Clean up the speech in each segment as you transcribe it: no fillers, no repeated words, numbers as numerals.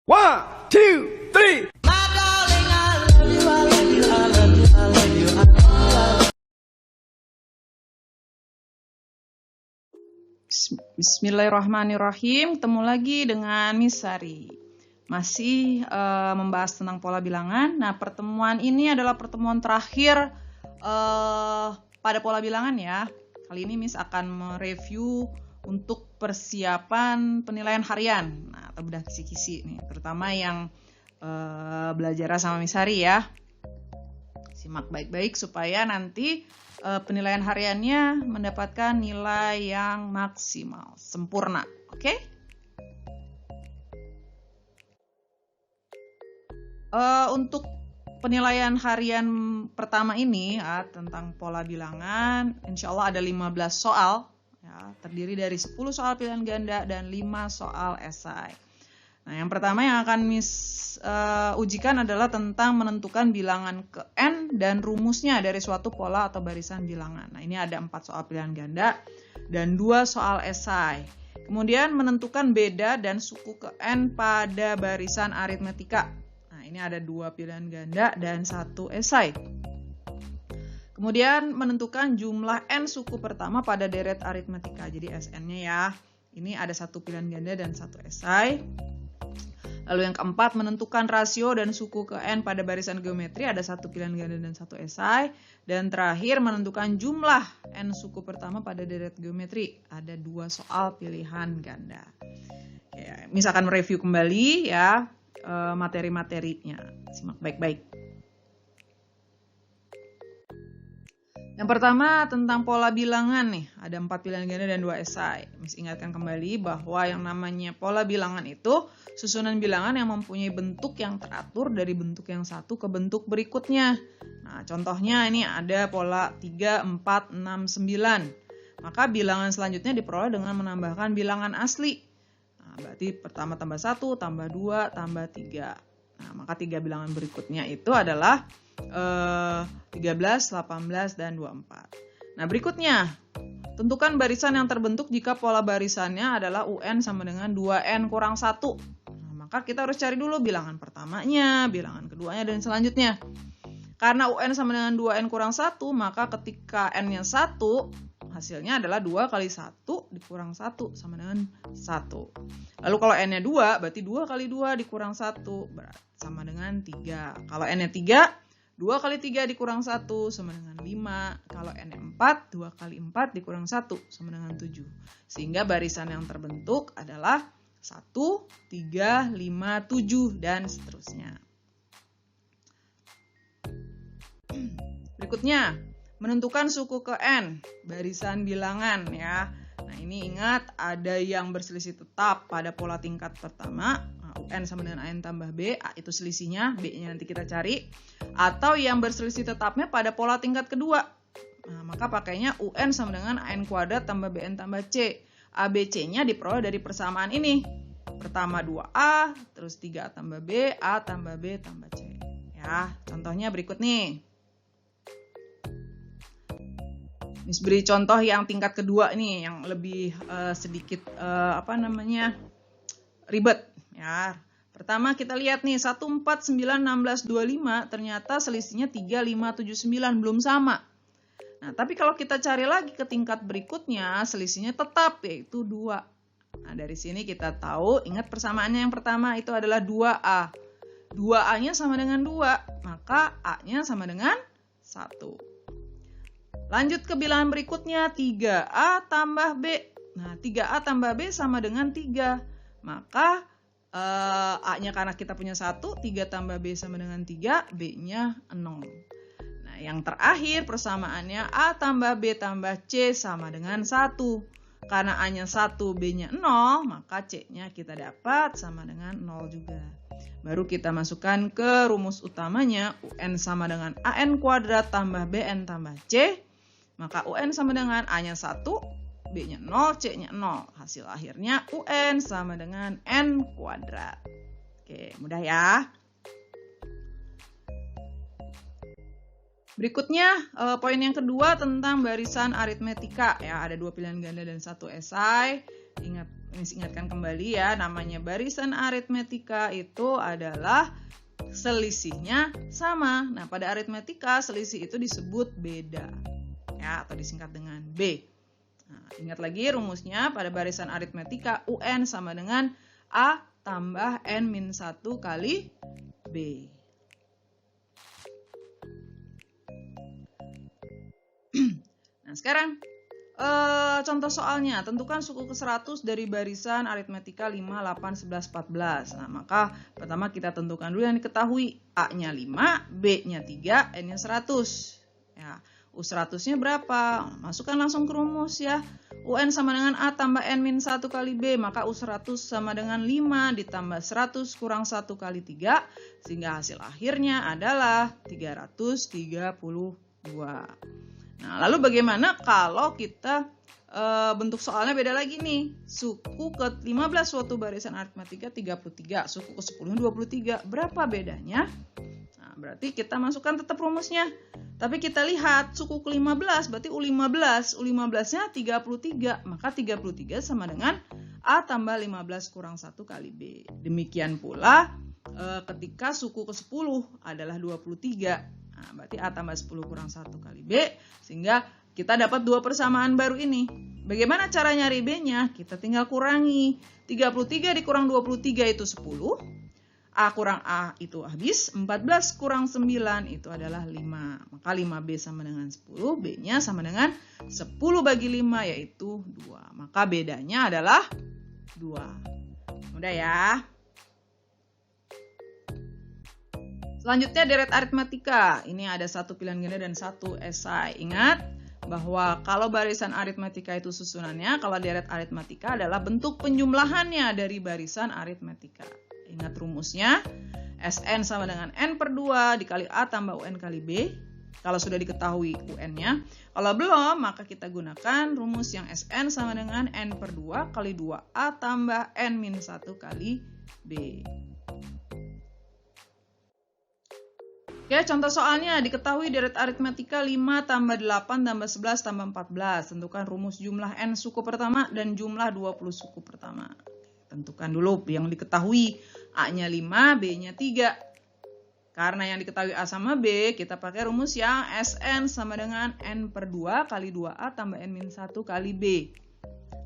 One, two, three. Bismillahirrahmanirrahim. Ketemu lagi dengan Miss Sari. Masih membahas tentang pola bilangan. Nah, pertemuan ini adalah pertemuan terakhir pada pola bilangan ya. Kali ini Miss akan mereview untuk persiapan penilaian harian. Nah, atau bedah kisi-kisi nih, terutama yang belajar sama Miss Sari ya. Simak baik-baik supaya nanti penilaian hariannya mendapatkan nilai yang maksimal, sempurna. Oke? Untuk penilaian harian pertama ini ya, tentang pola bilangan, insya Allah ada 15 soal. Ya, terdiri dari 10 soal pilihan ganda dan 5 soal esai. Nah, yang pertama yang akan Miss ujikan adalah tentang menentukan bilangan ke N dan rumusnya dari suatu pola atau barisan bilangan. Nah, ini ada 4 soal pilihan ganda dan 2 soal esai. Kemudian menentukan beda dan suku ke N pada barisan aritmetika. Nah, ini ada 2 pilihan ganda dan 1 esai. Kemudian menentukan jumlah N suku pertama pada deret aritmetika. Jadi SN-nya ya. Ini ada 1 pilihan ganda dan 1 esai. Lalu yang keempat, menentukan rasio dan suku ke N pada barisan geometri, ada 1 pilihan ganda dan 1 esai. Dan terakhir, menentukan jumlah N suku pertama pada deret geometri, ada 2 soal pilihan ganda. Oke, misalkan mereview kembali ya materi-materinya, simak baik-baik. Yang pertama tentang pola bilangan nih, ada 4 pilihan ganda dan 2 esai. Miss ingatkan kembali bahwa yang namanya pola bilangan itu susunan bilangan yang mempunyai bentuk yang teratur dari bentuk yang satu ke bentuk berikutnya. Nah, contohnya ini ada pola 3, 4, 6, 9. Maka bilangan selanjutnya diperoleh dengan menambahkan bilangan asli. Nah, berarti pertama tambah 1, tambah 2, tambah 3. Nah, maka 3 bilangan berikutnya itu adalah 13, 18, dan 24. Nah, berikutnya, tentukan barisan yang terbentuk jika pola barisannya adalah UN sama dengan 2N kurang 1. Nah, maka kita harus cari dulu bilangan pertamanya, bilangan keduanya, dan selanjutnya. Karena UN sama dengan 2N kurang 1, maka ketika N-nya 1, hasilnya adalah 2 kali 1 dikurang 1 sama dengan 1. Lalu kalau N-nya 2, berarti 2 kali 2 dikurang 1 sama dengan 3. Kalau N-nya 3, 2 kali 3 dikurang 1 sama dengan 5. Kalau N-nya 4, 2 kali 4 dikurang 1 sama dengan 7. Sehingga barisan yang terbentuk adalah 1, 3, 5, 7, dan seterusnya. Berikutnya, menentukan suku ke N, barisan bilangan ya. Nah, ini ingat ada yang berselisih tetap pada pola tingkat pertama. UN sama dengan AN tambah B, A itu selisihnya, B-nya nanti kita cari. Atau yang berselisih tetapnya pada pola tingkat kedua. Nah, maka pakainya UN sama dengan AN kuadrat tambah BN tambah C. ABC-nya diperoleh dari persamaan ini. Pertama 2A, terus 3A tambah B, A tambah B tambah C. Ya, contohnya berikut nih. Miss beri contoh yang tingkat kedua nih, yang lebih sedikit ribet. Ya, pertama kita lihat nih 1, 4, 9, 16, 25 ternyata selisihnya 3, 5, 7, 9 belum sama. Nah, tapi kalau kita cari lagi ke tingkat berikutnya selisihnya tetap yaitu 2. Nah, dari sini kita tahu, ingat persamaannya yang pertama itu adalah 2A. 2A-nya sama dengan 2, maka A-nya sama dengan 1. Lanjut ke bilangan berikutnya 3A tambah B. Nah, 3A tambah B sama dengan 3. Maka A-nya karena kita punya 1, 3 tambah B sama dengan 3, B-nya 0. Nah, yang terakhir persamaannya A tambah B tambah C sama dengan 1. Karena A-nya 1, B-nya 0, maka C-nya kita dapat sama dengan 0 juga. Baru kita masukkan ke rumus utamanya, UN sama dengan AN kuadrat tambah BN tambah C. Maka UN sama dengan A-nya 1, B-nya 0, C-nya 0. Hasil akhirnya UN sama dengan N kuadrat. Oke, mudah ya. Berikutnya, poin yang kedua tentang barisan aritmetika. Ya, ada 2 pilihan ganda dan 1 esai. Ingat ingatkan kembali ya, namanya barisan aritmetika itu adalah selisihnya sama. Nah, pada aritmetika selisih itu disebut beda ya, atau disingkat dengan B. Nah, ingat lagi rumusnya pada barisan aritmetika UN sama dengan A tambah N-1 kali B. Nah, sekarang contoh soalnya, tentukan suku ke-100 dari barisan aritmetika 5, 8, 11, 14. Nah, maka pertama kita tentukan dulu yang diketahui. A-nya 5, B-nya 3, N-nya 100. Ya, U100-nya berapa? Masukkan langsung ke rumus ya. UN sama dengan A tambah N-1 kali B, maka U100 sama dengan 5 ditambah 100 kurang 1 kali 3, sehingga hasil akhirnya adalah 332. Nah, lalu bagaimana kalau kita bentuk soalnya beda lagi nih. Suku ke-15 suatu barisan aritmetika 33, suku ke-10 23. Berapa bedanya? Nah, berarti kita masukkan tetap rumusnya. Tapi kita lihat suku ke-15 berarti U15. U15-nya 33, maka 33 sama dengan A tambah 15 kurang 1 kali B. Demikian pula ketika suku ke-10 adalah 23. Nah, berarti A tambah 10 kurang 1 kali B, sehingga kita dapat dua persamaan baru ini. Bagaimana cara nyari B-nya? Kita tinggal kurangi. 33 dikurang 23 itu 10. A kurang A itu habis. 14 kurang 9 itu adalah 5. Maka 5B sama dengan 10. B-nya sama dengan 10 bagi 5 yaitu 2. Maka bedanya adalah 2. Mudah ya. Selanjutnya deret aritmetika. Ini ada satu pilihan ganda dan satu esai. Ingat bahwa kalau barisan aritmetika itu susunannya, kalau deret aritmetika adalah bentuk penjumlahannya dari barisan aritmetika. Ingat rumusnya, Sn sama dengan N/2 dikali A tambah UN kali B. Kalau sudah diketahui UN-nya. Kalau belum, maka kita gunakan rumus yang Sn sama dengan N/2 kali 2A tambah N-1 kali B. Oke, contoh soalnya diketahui deret aritmetika 5 tambah 8 tambah 11 tambah 14. Tentukan rumus jumlah N suku pertama dan jumlah 20 suku pertama. Tentukan dulu yang diketahui. A-nya 5, B-nya 3. Karena yang diketahui A sama B, kita pakai rumus yang Sn sama dengan N/2 kali 2A tambah N-1 kali B.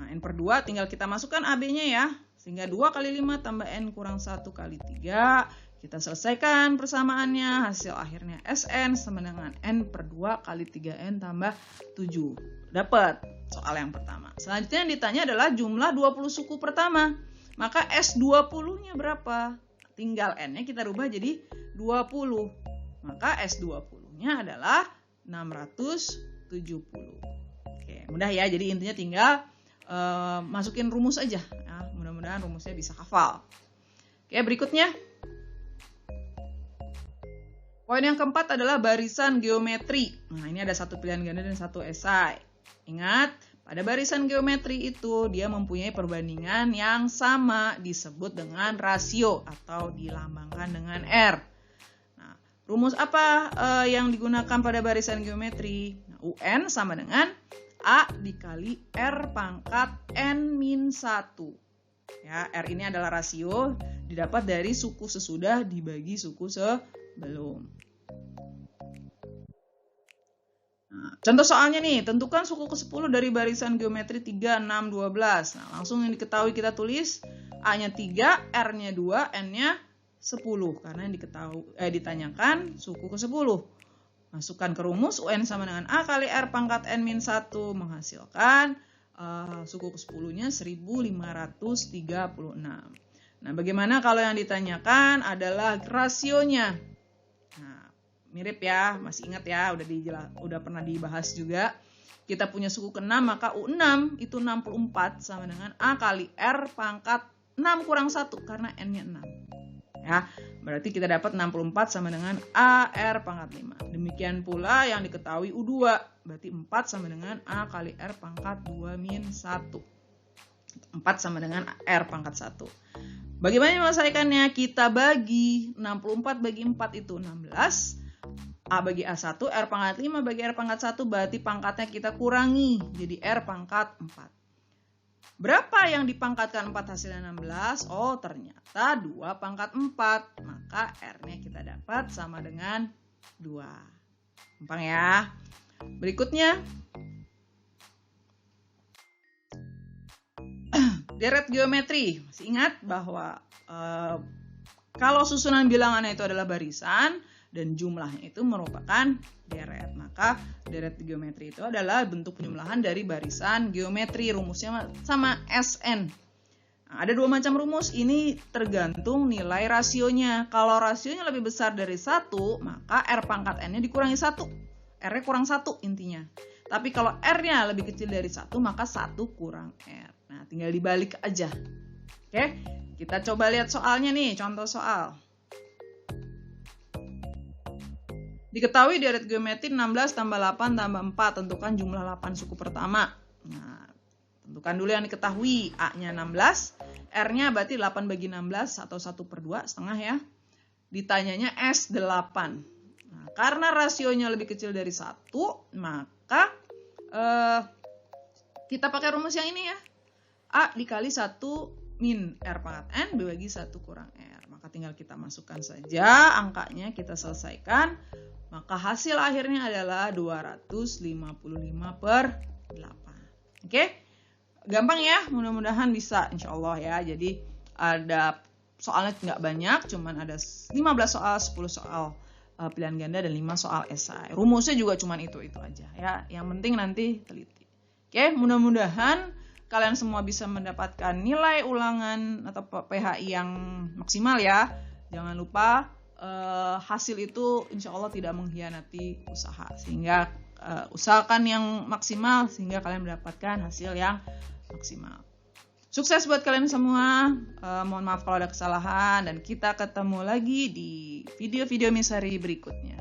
Nah, N/2 tinggal kita masukkan AB-nya ya. Sehingga 2 kali 5 tambah N kurang 1 kali 3. Kita selesaikan persamaannya, hasil akhirnya Sn sama dengan N/2 kali 3N tambah 7. Dapat soal yang pertama. Selanjutnya yang ditanya adalah jumlah 20 suku pertama. Maka S20-nya berapa? Tinggal N-nya kita rubah jadi 20. Maka S20-nya adalah 670. Oke, mudah ya. Jadi intinya tinggal masukin rumus aja. Ya, mudah-mudahan rumusnya bisa hafal. Oke, berikutnya. Poin yang keempat adalah barisan geometri. Nah, ini ada satu pilihan ganda dan satu esai. Ingat, pada barisan geometri itu dia mempunyai perbandingan yang sama disebut dengan rasio atau dilambangkan dengan R. Nah, rumus apa yang digunakan pada barisan geometri? Nah, UN sama dengan A dikali R pangkat N-1. Ya, R ini adalah rasio didapat dari suku sesudah dibagi suku sebelum. Nah, contoh soalnya nih, tentukan suku ke-10 dari barisan geometri 3, 6, 12. Nah, langsung yang diketahui kita tulis A-nya 3, R-nya 2, N-nya 10. Karena yang ditanyakan suku ke-10. Masukkan ke rumus, UN sama dengan A kali R pangkat N-1 menghasilkan suku ke-10-nya 1536. Nah, bagaimana kalau yang ditanyakan adalah rasionya? Nah, mirip ya, masih ingat ya, udah pernah dibahas juga. Kita punya suku ke-6, maka U6 itu 64 sama dengan A kali R pangkat 6 kurang 1 karena N-nya 6. Ya, berarti kita dapat 64 sama dengan AR pangkat 5. Demikian pula yang diketahui U2, berarti 4 sama dengan A kali R pangkat 2 min 1. 4 sama dengan R pangkat 1. Bagaimana menyelesaikannya? Kita bagi 64 bagi 4 itu 16. A bagi A1, R pangkat 5 bagi R pangkat 1, berarti pangkatnya kita kurangi. Jadi R pangkat 4. Berapa yang dipangkatkan 4 hasilnya 16? Oh, ternyata 2 pangkat 4. Maka R-nya kita dapat sama dengan 2. Gampang ya. Berikutnya, deret geometri. Masih ingat bahwa kalau susunan bilangannya itu adalah barisan dan jumlahnya itu merupakan deret. Maka deret geometri itu adalah bentuk penjumlahan dari barisan geometri. Rumusnya sama SN. Nah, ada 2 macam rumus. Ini tergantung nilai rasionya. Kalau rasionya lebih besar dari 1, maka R pangkat N-nya dikurangi 1. R-nya kurang 1 intinya. Tapi kalau R-nya lebih kecil dari 1, maka 1 kurang R. Nah, tinggal dibalik aja. Oke, kita coba lihat soalnya nih, contoh soal. Diketahui deret geometri 16 tambah 8 tambah 4, tentukan jumlah 8 suku pertama. Nah, tentukan dulu yang diketahui. A-nya 16, R-nya berarti 8 bagi 16 atau 1/2 setengah ya. Ditanyanya S8. Nah, karena rasionya lebih kecil dari 1, maka kita pakai rumus yang ini ya. A dikali 1 min R pangkat N dibagi 1 kurang R. Maka tinggal kita masukkan saja angkanya, kita selesaikan. Maka hasil akhirnya adalah 255/8. Oke? Gampang ya, mudah-mudahan bisa insya Allah ya. Jadi ada soalnya nggak banyak, cuman ada 15 soal, 10 soal pilihan ganda dan 5 soal esai. Rumusnya juga cuman itu aja ya. Yang penting nanti teliti. Oke, mudah-mudahan kalian semua bisa mendapatkan nilai ulangan atau PHI yang maksimal ya. Jangan lupa hasil itu insya Allah tidak mengkhianati usaha. Sehingga usahakan yang maksimal sehingga kalian mendapatkan hasil yang maksimal. Sukses buat kalian semua. Mohon maaf kalau ada kesalahan dan kita ketemu lagi di video-video Miss Hari berikutnya.